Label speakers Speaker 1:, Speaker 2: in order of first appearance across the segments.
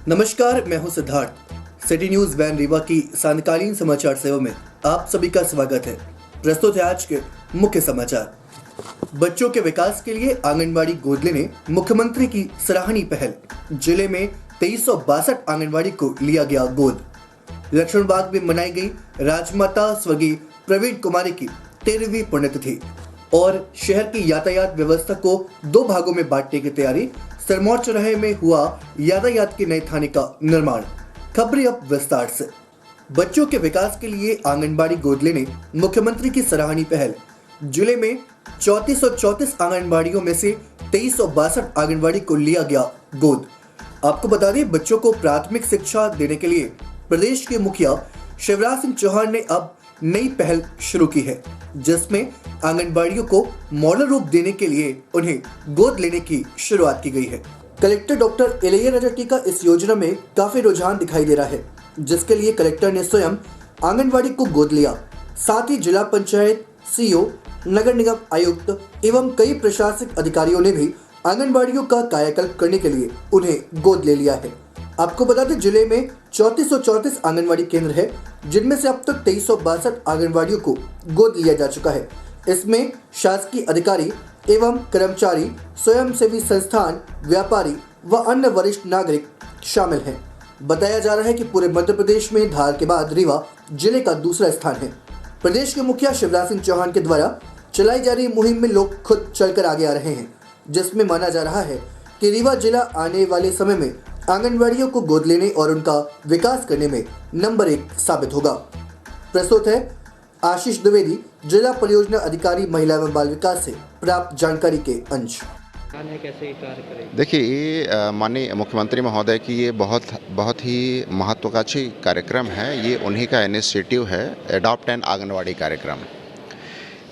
Speaker 1: नमस्कार, मैं हूं Siddharth. City news van Rewa की सांकालीन समाचार सेवा में आप सभी का स्वागत है। प्रस्तुत है आज के मुख्य समाचार। बच्चों के विकास के लिए आंगनबाड़ी गोद लेने मुख्यमंत्री की सराहनीय पहल। जिले में 2362 आंगनबाड़ी को लिया गया गोद। लक्ष्मणबाग में मनाई गई राजमाता स्वर्गीय प्रवीण कुमारी की 13वीं पुण्यतिथि और शहर की यातायात व्यवस्था को 2 भागों में बांटने की तैयारी। सिरमौर चौराहे में हुआ यातायात के नए थाने का निर्माण। खबरें अब विस्तार से। बच्चों के विकास के लिए आंगनबाड़ी गोद लेने मुख्यमंत्री की सराहनीय पहल। जिले में 3434 आंगनबाड़ियों में से 2362 आंगनबाड़ी को लिया गया गोद। आपको बता दें, बच्चों को प्राथमिक शिक्षा देने के लिए प्रदेश के मुखिया शिवराज सिंह चौहान ने अब नई पहल शुरू की है, जिसमें आंगनबाड़ियों को मॉडल रूप देने के लिए उन्हें गोद लेने की शुरुआत की गई है। कलेक्टर डॉक्टर इलैया रेड्डी का इस योजना में काफी रुझान दिखाई दे रहा है, जिसके लिए कलेक्टर ने स्वयं आंगनबाड़ी को गोद लिया। साथ ही जिला पंचायत सीईओ, नगर निगम आयुक्त एवं कई प्रशासनिक अधिकारियों ने भी आंगनबाड़ियों का कायाकल्प करने के लिए उन्हें गोद ले लिया है। आपको बता दें, जिले में 3434 आंगनबाड़ी केंद्र है, जिनमें से अब तक 2362 आंगनबाड़ियों को गोद लिया जा चुका है। इसमें शासकीय अधिकारी एवं कर्मचारी, स्वयंसेवी संस्थान, व्यापारी व अन्य वरिष्ठ नागरिक शामिल हैं। बताया जा रहा है कि पूरे मध्य प्रदेश में धार के बाद रीवा जिले का दूसरा स्थान है। प्रदेश के मुखिया शिवराज सिंह चौहान के द्वारा चलाई जा रही मुहिम में लोग खुद चलकर आगे आ रहे हैं, जिसमें माना जा रहा है कि रीवा जिला आने वाले समय में आंगनबाड़ियों को गोद लेने और उनका विकास करने में नंबर 1 साबित होगा। प्रस्तुत है आशीष द्विवेदी, जिला परियोजना अधिकारी, महिला एवं बाल विकास से प्राप्त जानकारी के अंश।
Speaker 2: कैसे कार्य करें?
Speaker 3: देखिए, ये माननीय मुख्यमंत्री महोदय की ये बहुत ही महत्वाकांक्षी कार्यक्रम है। ये उन्हीं का इनिशिएटिव है, एडॉप्ट एन आंगनवाड़ी कार्यक्रम।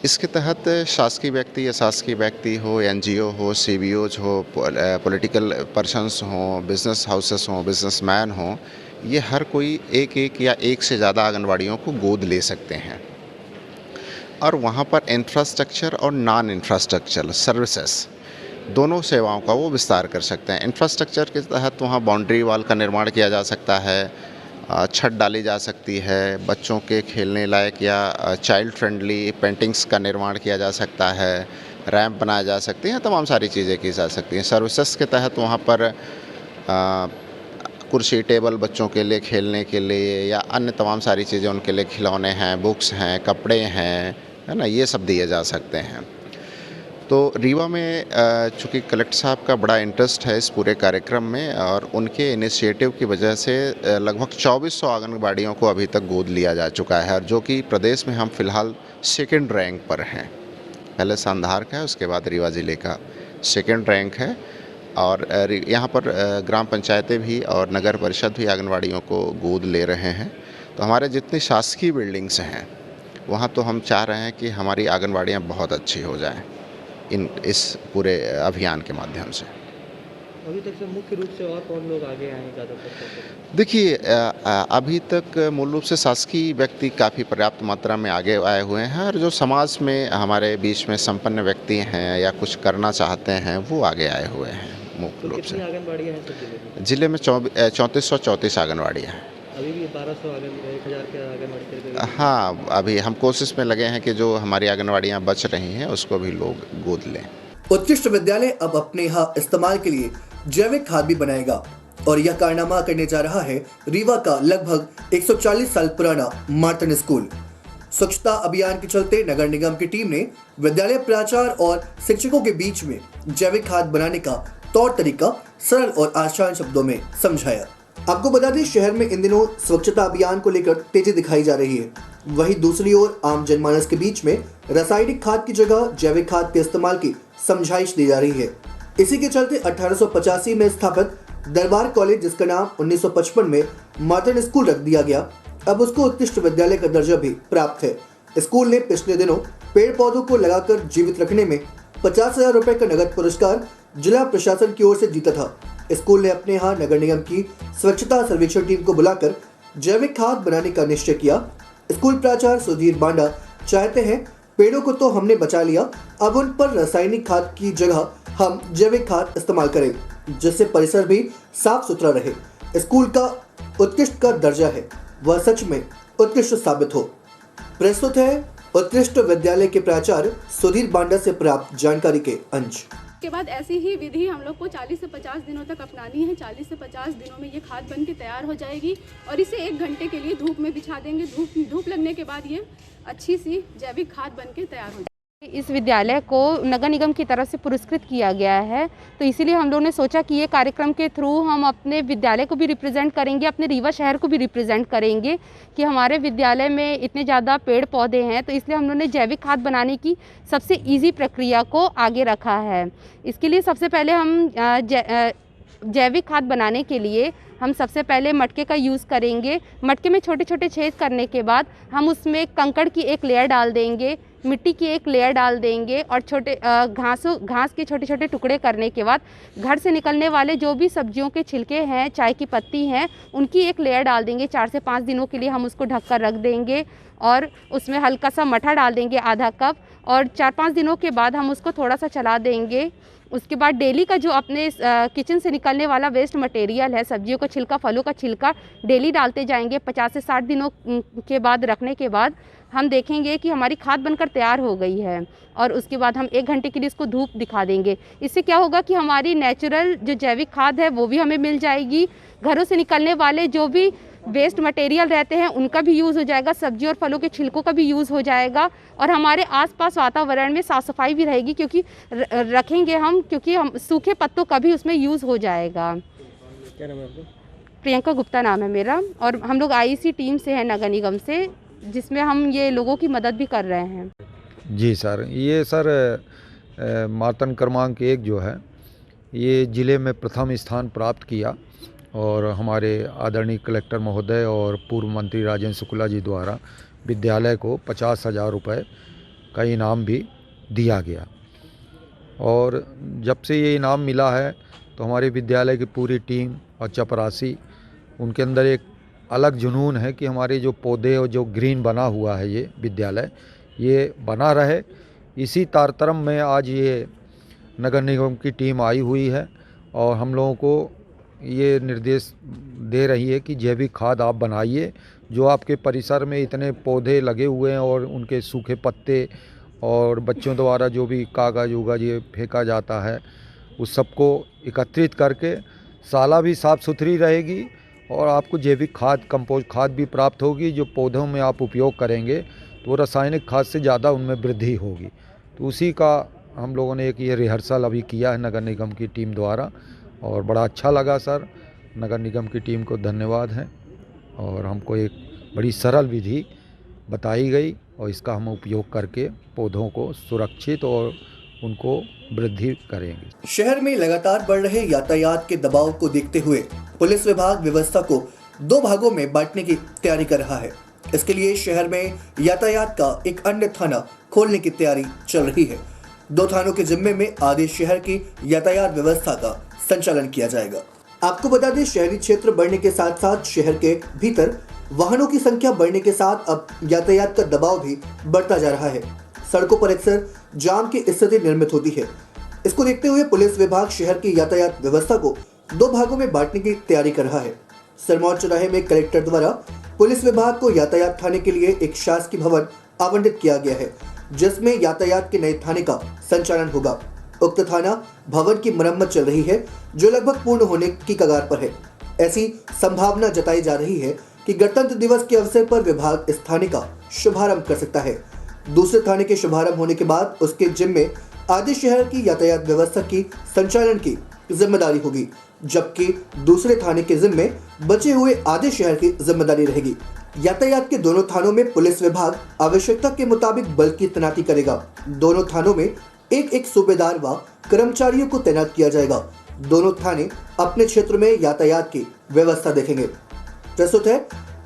Speaker 3: इसके तहत शासकीय व्यक्ति, अशासकीय व्यक्ति हो, एनजीओ हो, सीबीओज हो, पॉलिटिकल पर्सन्स हो, बिजनेस हाउसेस हो, बिजनेसमैन हो, ये हर कोई एक या एक से ज़्यादा आंगनवाड़ियों को गोद ले सकते हैं और वहाँ पर इंफ्रास्ट्रक्चर और नॉन इंफ्रास्ट्रक्चर सर्विसेज दोनों सेवाओं का वो विस्तार कर सकते हैं। इंफ्रास्ट्रक्चर के तहत वहाँ बाउंड्री वॉल का निर्माण किया जा सकता है, छत डाली जा सकती है, बच्चों के खेलने लायक या चाइल्ड फ्रेंडली पेंटिंग्स का निर्माण किया जा सकता है, रैंप बनाया जा सकती हैं, तमाम सारी चीज़ें की जा सकती हैं। सर्विसेज के तहत वहाँ पर कुर्सी टेबल बच्चों के लिए खेलने के लिए या अन्य तमाम सारी चीज़ें उनके लिए, खिलौने हैं, बुक्स हैं, कपड़े हैं, है ना, ये सब दिए जा सकते हैं। तो रीवा में चूँकि कलेक्टर साहब का बड़ा इंटरेस्ट है इस पूरे कार्यक्रम में और उनके इनिशिएटिव की वजह से लगभग 2400 आंगनबाड़ियों को अभी तक गोद लिया जा चुका है, और जो कि प्रदेश में हम फिलहाल 2nd रैंक पर हैं। पहले संधार का है, उसके बाद रीवा ज़िले का 2nd रैंक है। और यहाँ पर ग्राम पंचायतें भी और नगर परिषद भी आंगनबाड़ियों को गोद ले रहे हैं। तो हमारे जितनी शासकीय बिल्डिंग्स हैं वहाँ तो हम चाह रहे हैं कि हमारी आंगनबाड़ियाँ बहुत अच्छी हो जाएं इस पूरे अभियान के माध्यम से।
Speaker 2: अभी तक से मुख्य रूप से और कौन लोग आगे आए ज़्यादातर?
Speaker 3: देखिए, अभी तक मूल रूप से शासकीय व्यक्ति काफ़ी पर्याप्त मात्रा में आगे आए हुए हैं, और जो समाज में हमारे बीच में संपन्न व्यक्ति हैं या कुछ करना चाहते हैं वो आगे आए हुए हैं मुख्य रूप से।
Speaker 2: आंगनबाड़ियाँ हैं सब
Speaker 3: जिले में 3434 आंगनबाड़ियाँ हैं।
Speaker 2: अभी भी 1200 1000 के आंगनबाड़ी।
Speaker 3: हाँ, अभी हम कोशिश में लगे हैं कि जो हमारी आंगनबाड़ियाँ बच रही हैं उसको भी लोग गोद लें।
Speaker 1: उत्कृष्ट विद्यालय अब अपने यहाँ इस्तेमाल के लिए जैविक खाद भी बनाएगा और यह कारनामा करने जा रहा है रीवा का लगभग 140 साल पुराना मार्टन स्कूल। स्वच्छता अभियान के चलते नगर निगम की टीम ने विद्यालय प्राचार्य और शिक्षकों के बीच में जैविक खाद बनाने का तौर तरीका सरल और आसान शब्दों में समझाया। आपको बता दें, शहर में इन दिनों स्वच्छता अभियान को लेकर तेजी दिखाई जा रही है। वहीं दूसरी ओर आम जनमानस के बीच में रासायनिक खाद की जगह जैविक खाद के इस्तेमाल की समझाइश दी जा रही है। इसी के चलते 1885 में स्थापित दरबार कॉलेज, जिसका नाम 1955 में मार्टन स्कूल रख दिया गया, अब उसको उत्कृष्ट विद्यालय का दर्जा भी प्राप्त है। स्कूल ने पिछले दिनों पेड़ पौधों को लगाकर जीवित रखने में 50,000 रुपए का नगद पुरस्कार जिला प्रशासन की ओर से जीता था। स्कूल ने अपने यहाँ नगर निगम की स्वच्छता सर्वेक्षण टीम को बुलाकर जैविक खाद बनाने का निश्चय किया। स्कूल प्राचार्य सुधीर बांडा चाहते हैं, पेड़ों को तो हमने बचा लिया, अब उन पर रासायनिक खाद की जगह हम जैविक खाद इस्तेमाल करें, जिससे परिसर भी साफ सुथरा रहे। स्कूल का उत्कृष्ट का दर्जा है वह सच में उत्कृष्ट साबित हो। प्रस्तुत है उत्कृष्ट विद्यालय के प्राचार्य सुधीर बांडा से प्राप्त जानकारी के अंश।
Speaker 4: के बाद ऐसी ही विधि हम लोग को 40 से 50 दिनों तक अपनानी है। 40 से 50 दिनों में ये खाद बन के तैयार हो जाएगी और इसे 1 घंटे के लिए धूप में बिछा देंगे। धूप लगने के बाद ये अच्छी सी जैविक खाद बन के तैयार हो जाएगी। इस विद्यालय को नगर निगम की तरफ से पुरस्कृत किया गया है, तो इसीलिए हम लोगों ने सोचा कि ये कार्यक्रम के थ्रू हम अपने विद्यालय को भी रिप्रेजेंट करेंगे, अपने रीवा शहर को भी रिप्रेजेंट करेंगे कि हमारे विद्यालय में इतने ज़्यादा पेड़ पौधे हैं। तो इसलिए हम लोगों ने जैविक खाद बनाने की सबसे ईजी प्रक्रिया को आगे रखा है। इसके लिए सबसे पहले हम जैविक खाद बनाने के लिए हम सबसे पहले मटके का यूज़ करेंगे। मटके में छोटे छोटे छेद करने के बाद हम उसमें कंकड़ की एक लेयर डाल देंगे, मिट्टी की एक लेयर डाल देंगे और छोटे घास के छोटे छोटे टुकड़े करने के बाद घर से निकलने वाले जो भी सब्जियों के छिलके हैं, चाय की पत्ती हैं, उनकी एक लेयर डाल देंगे। 4 से 5 दिनों के लिए हम उसको ढक कर रख देंगे और उसमें हल्का सा मठा डाल देंगे आधा कप और 4-5 दिनों के बाद हम उसको थोड़ा सा चला देंगे। उसके बाद डेली का जो अपने किचन से निकलने वाला वेस्ट मटेरियल है, सब्जियों का छिलका, फलों का छिलका डेली डालते जाएंगे। 50 से 60 दिनों के बाद रखने के बाद हम देखेंगे कि हमारी खाद बनकर तैयार हो गई है और उसके बाद हम 1 घंटे के लिए इसको धूप दिखा देंगे। इससे क्या होगा कि हमारी नेचुरल जो जैविक खाद है वो भी हमें मिल जाएगी। घरों से निकलने वाले जो भी वेस्ट मटेरियल रहते हैं उनका भी यूज़ हो जाएगा, सब्जी और फलों के छिलकों का भी यूज़ हो जाएगा और हमारे आसपास वातावरण में साफ़ सफाई भी रहेगी क्योंकि रखेंगे हम, क्योंकि हम सूखे पत्तों का भी उसमें यूज़ हो जाएगा।
Speaker 2: क्या नाम है आपका?
Speaker 4: प्रियंका गुप्ता नाम है मेरा और हम लोग IEC टीम से हैं नगर निगम से, जिसमें हम ये लोगों की मदद भी कर रहे हैं।
Speaker 5: जी सर, ये सर मातन क्रमांक 1 जो है ये ज़िले में प्रथम स्थान प्राप्त किया और हमारे आदरणीय कलेक्टर महोदय और पूर्व मंत्री राजेंद्र शुक्ला जी द्वारा विद्यालय को 50,000 रुपये का इनाम भी दिया गया। और जब से ये इनाम मिला है तो हमारे विद्यालय की पूरी टीम और चपरासी, उनके अंदर एक अलग जुनून है कि हमारे जो पौधे और जो ग्रीन बना हुआ है ये विद्यालय, ये बना रहे। इसी तारतम्य में आज ये नगर निगम की टीम आई हुई है और हम लोगों को ये निर्देश दे रही है कि जैविक खाद आप बनाइए। जो आपके परिसर में इतने पौधे लगे हुए हैं और उनके सूखे पत्ते और बच्चों द्वारा जो भी कागज़ उगज ये फेंका जाता है, उस सबको एकत्रित करके साला भी साफ़ सुथरी रहेगी और आपको जैविक खाद, कंपोस्ट खाद भी प्राप्त होगी। जो पौधों में आप उपयोग करेंगे तो रासायनिक खाद से ज़्यादा उनमें वृद्धि होगी। तो उसी का हम लोगों ने एक ये रिहर्सल अभी किया है नगर निगम की टीम द्वारा और बड़ा अच्छा लगा सर। नगर निगम की टीम को धन्यवाद है और हमको एक बड़ी सरल विधि बताई गई और इसका हम उपयोग करके पौधों को सुरक्षित और उनको वृद्धि करेंगे।
Speaker 1: शहर में लगातार बढ़ रहे यातायात के दबाव को देखते हुए पुलिस विभाग व्यवस्था को 2 भागों में बांटने की तैयारी कर रहा है। इसके लिए शहर में यातायात का एक अन्य थाना खोलने की तैयारी चल रही है। 2 थानों के जिम्मे में आदेश शहर की यातायात व्यवस्था का संचालन किया जाएगा। आपको बता दें, शहरी क्षेत्र बढ़ने के साथ साथ शहर के भीतर वाहनों की संख्या बढ़ने के साथ अब यातायात का दबाव भी बढ़ता जा रहा है। सड़कों पर अक्सर जाम की स्थिति निर्मित होती है। इसको देखते हुए पुलिस विभाग शहर की यातायात व्यवस्था को 2 भागों में बांटने की तैयारी कर रहा है। सिरमौर चौराहे में कलेक्टर द्वारा पुलिस विभाग को यातायात थाने के लिए एक शासकीय भवन आवंटित किया गया है, जिसमें यातायात के नए थाने का संचालन होगा। उक्त थाना भवन की मरम्मत चल रही है, जो लगभग पूर्ण होने की कगार पर है। ऐसी संभावना जताई जा रही है कि गणतंत्र दिवस के अवसर पर विभाग इस थाने का शुभारंभ कर सकता है। दूसरे थाने के शुभारंभ होने के बाद उसके जिम्मे आदि शहर की यातायात व्यवस्था की संचालन की जिम्मेदारी होगी, जबकि दूसरे थाने के जिम्मे बचे हुए आधे शहर की जिम्मेदारी रहेगी। यातायात के दोनों थानों में पुलिस विभाग आवश्यकता के मुताबिक बल की तैनाती करेगा। दोनों थानों में एक सूबेदार व कर्मचारियों को तैनात किया जाएगा। दोनों थाने अपने क्षेत्र में यातायात की व्यवस्था देखेंगे। प्रस्तुत है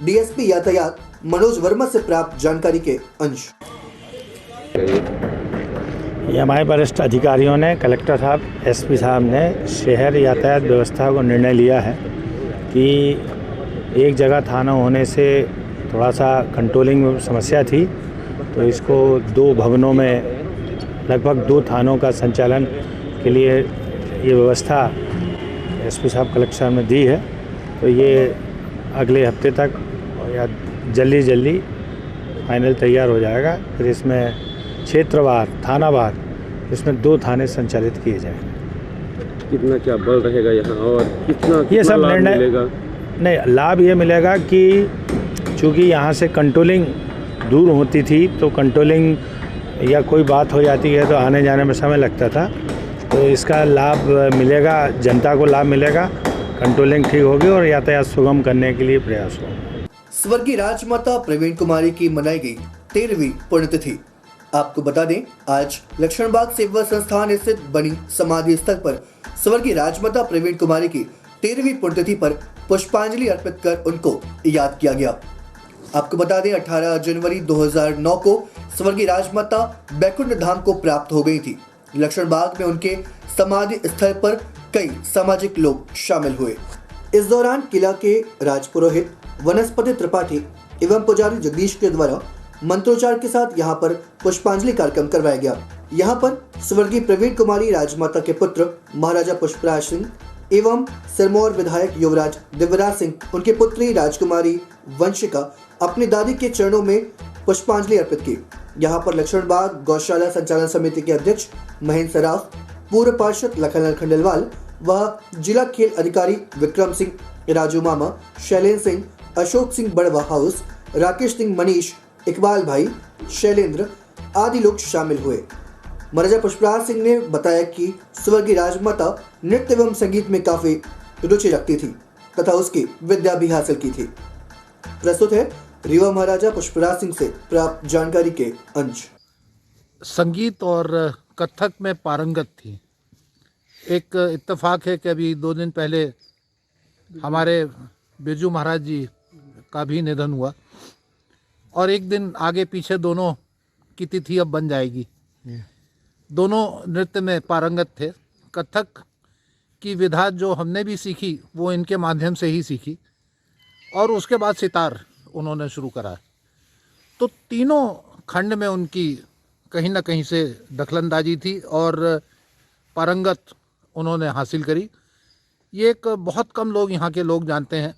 Speaker 1: डीएसपी यातायात मनोज वर्मा से प्राप्त जानकारी के अंश।
Speaker 6: ये हमारे वरिष्ठ अधिकारियों ने, कलेक्टर साहब, एसपी साहब ने शहर यातायात व्यवस्था को निर्णय लिया है कि एक जगह थाना होने से थोड़ा सा कंट्रोलिंग में समस्या थी, तो इसको 2 भवनों में लगभग 2 थानों का संचालन के लिए ये व्यवस्था एसपी साहब, कलेक्टर साहब ने दी है तो ये अगले हफ्ते तक या जल्दी फाइनल तैयार हो जाएगा। फिर इसमें क्षेत्रवार, थानावार, इसमें 2 थाने संचालित किए जाएंगे।
Speaker 7: कितना क्या बल रहेगा यहाँ और कितना
Speaker 6: ये सब
Speaker 7: लाभ
Speaker 6: निर्णय
Speaker 7: मिलेगा?
Speaker 6: नहीं, लाभ ये मिलेगा कि चूँकि यहाँ से कंट्रोलिंग दूर होती थी तो कंट्रोलिंग या कोई बात हो जाती है तो आने जाने में समय लगता था, तो इसका लाभ मिलेगा, जनता को लाभ मिलेगा, कंट्रोलिंग ठीक होगी और यातायात सुगम करने के लिए प्रयास होगा।
Speaker 1: स्वर्गीय राजमाता प्रवीण कुमारी की मनाई गई 13वीं पुण्यतिथि। आपको बता दें, आज लक्ष्मणबाग सेवा संस्थान स्थित बनी समाधि स्थल पर स्वर्गीय राजमाता प्रवीण कुमारी की 13वीं पुण्यतिथि पर पुष्पांजलि अर्पित कर उनको याद किया गया। आपको बता दें, 18 जनवरी 2009 को स्वर्गीय राजमाता बैकुंठ धाम को प्राप्त हो गई थी। लक्ष्मणबाग में उनके समाधि स्थल पर कई सामाजिक लोग शामिल हुए। इस दौरान किला के राजपुरोहित वनस्पति त्रिपाठी एवं पुजारी जगदीश के द्वारा मंत्रोच्चार के साथ यहां पर पुष्पांजलि कार्यक्रम करवाया गया। यहां पर स्वर्गीय प्रवीण कुमारी राजमाता के पुत्र महाराजा पुष्पराज सिंह एवं सिरमौर विधायक युवराज दिव्यराज सिंह, उनके पुत्री राजकुमारी वंशिका अपनी दादी के चरणों में पुष्पांजलि अर्पित की। यहाँ पर लक्ष्मणबाग गौशाला संचालन समिति के अध्यक्ष महेंद्र सराफ, पूर्व पार्षद लखनलाल खंडेलवाल व जिला खेल अधिकारी विक्रम सिंह, राजू मामा, शैलेंद्र सिंह, अशोक सिंह बड़वा हाउस, राकेश सिंह, मनीष, इकबाल भाई, शैलेंद्र आदि लोग शामिल हुए। महाराजा पुष्पराज सिंह ने बताया कि स्वर्गीय राजमाता नृत्य एवं संगीत में काफी रुचि रखती थी तथा उसकी विद्या भी हासिल की थी। प्रस्तुत है रीवा महाराजा पुष्पराज सिंह से प्राप्त जानकारी के अंश।
Speaker 8: संगीत और कथक में पारंगत थी। एक इत्तेफाक है कि अभी 2 दिन पहले हमारे बिरजू महाराज जी का भी निधन हुआ और एक दिन आगे पीछे दोनों की तिथि अब बन जाएगी। दोनों नृत्य में पारंगत थे। कथक की विधा जो हमने भी सीखी वो इनके माध्यम से ही सीखी और उसके बाद सितार उन्होंने शुरू करा। तो तीनों खंड में उनकी कहीं ना कहीं से दखलंदाजी थी और पारंगत उन्होंने हासिल करी। ये एक बहुत कम लोग यहाँ के लोग जानते हैं।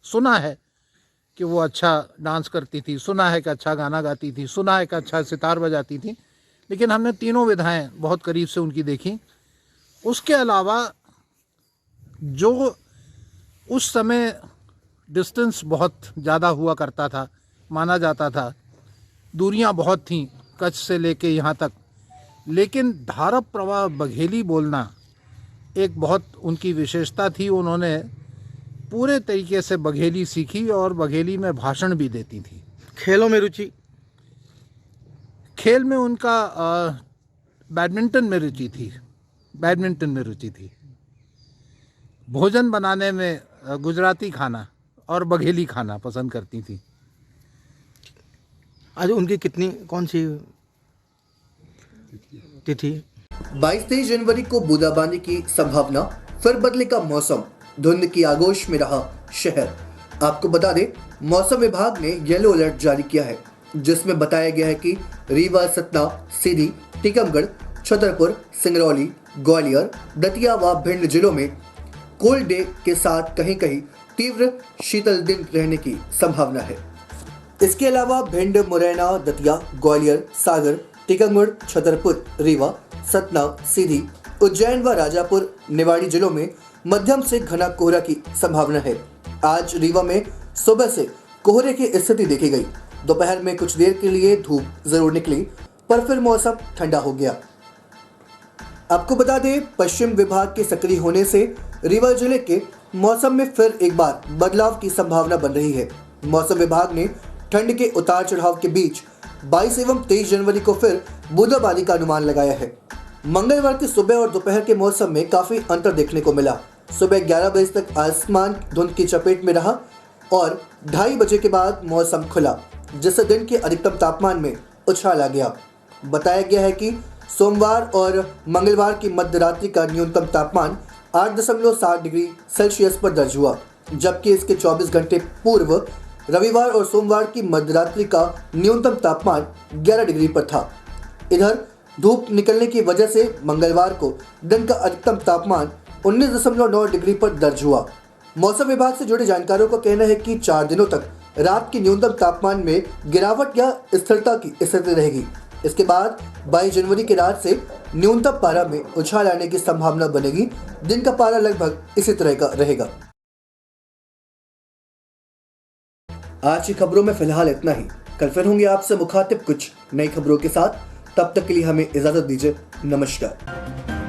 Speaker 8: सुना है कि वो अच्छा डांस करती थी, सुना है कि अच्छा गाना गाती थी, सुना है कि अच्छा सितार बजाती थी, लेकिन हमने तीनों विधाएं बहुत करीब से उनकी देखी। उसके अलावा जो उस समय डिस्टेंस बहुत ज़्यादा हुआ करता था, माना जाता था, दूरियां बहुत थीं कच्छ से लेके यहाँ तक, लेकिन धारा प्रवाह बघेली बोलना एक बहुत उनकी विशेषता थी। उन्होंने पूरे तरीके से बघेली सीखी और बघेली में भाषण भी देती थी।
Speaker 2: खेलों में रुचि?
Speaker 8: खेल में उनका बैडमिंटन में रुचि थी। भोजन बनाने में गुजराती खाना और बघेली खाना पसंद करती थी।
Speaker 2: आज उनकी कौन सी तिथि?
Speaker 1: 22-23 जनवरी को बूंदाबांदी की संभावना, फिर बदले का मौसम, धुंध की आगोश में रहा शहर। आपको बता दें, मौसम विभाग ने येलो अलर्ट जारी किया है, जिसमें बताया गया है कि रीवा, सतना, सीधी, टीकमगढ़, छतरपुर, सिंगरौली, ग्वालियर, दतिया व भिंड जिलों में कोल्ड डे के साथ कहीं कहीं तीव्र शीतल दिन रहने की संभावना है। इसके अलावा भिंड, मुरैना, दतिया, ग्वालियर, सागर, टीकमगढ़, छतरपुर, रीवा, सतना, सीधी, उज्जैन व राजापुर, निवाड़ी जिलों में मध्यम से घना कोहरा की संभावना है। आज रीवा में सुबह से कोहरे की स्थिति देखी गई। दोपहर में कुछ देर के लिए धूप जरूर निकली, पर फिर मौसम ठंडा हो गया। आपको बता दें, पश्चिम विभाग के सक्रिय होने से रीवा जिले के मौसम में फिर एक बार बदलाव की संभावना बन रही है। मौसम विभाग ने ठंड के उतार चढ़ाव के बीच 22 एवं 23 जनवरी को फिर बूंदाबांदी का अनुमान लगाया है। मंगलवार की सुबह और दोपहर के मौसम में काफी अंतर देखने को मिला। सुबह 11 बजे तक आसमान धुंध की चपेट में रहा और 2:30 बजे के बाद मौसम खुला, जिससे दिन के अधिकतम तापमान में उछाल आ गया। बताया गया है कि सोमवार और मंगलवार की मध्य रात्रि का न्यूनतम तापमान 8.7 डिग्री सेल्सियस पर दर्ज हुआ, जबकि इसके 24 घंटे पूर्व रविवार और सोमवार की मध्यरात्रि का न्यूनतम तापमान 11 डिग्री पर था। इधर धूप निकलने की वजह से मंगलवार को दिन का अधिकतम तापमान 19.9 डिग्री पर दर्ज हुआ। मौसम विभाग से जुड़े जानकारों का कहना है कि 4 दिनों तक रात के न्यूनतम तापमान में गिरावट या स्थिरता की स्थिति रहेगी। इसके बाद 22 जनवरी की रात से न्यूनतम पारा में उछाल आने की संभावना बनेगी। दिन का पारा लगभग इसी तरह का रहेगा। आज की खबरों में फिलहाल इतना ही। कल फिर होंगे आपसे मुखातिब कुछ नई खबरों के साथ। तब तक के लिए हमें इजाजत दीजिए। नमस्कार।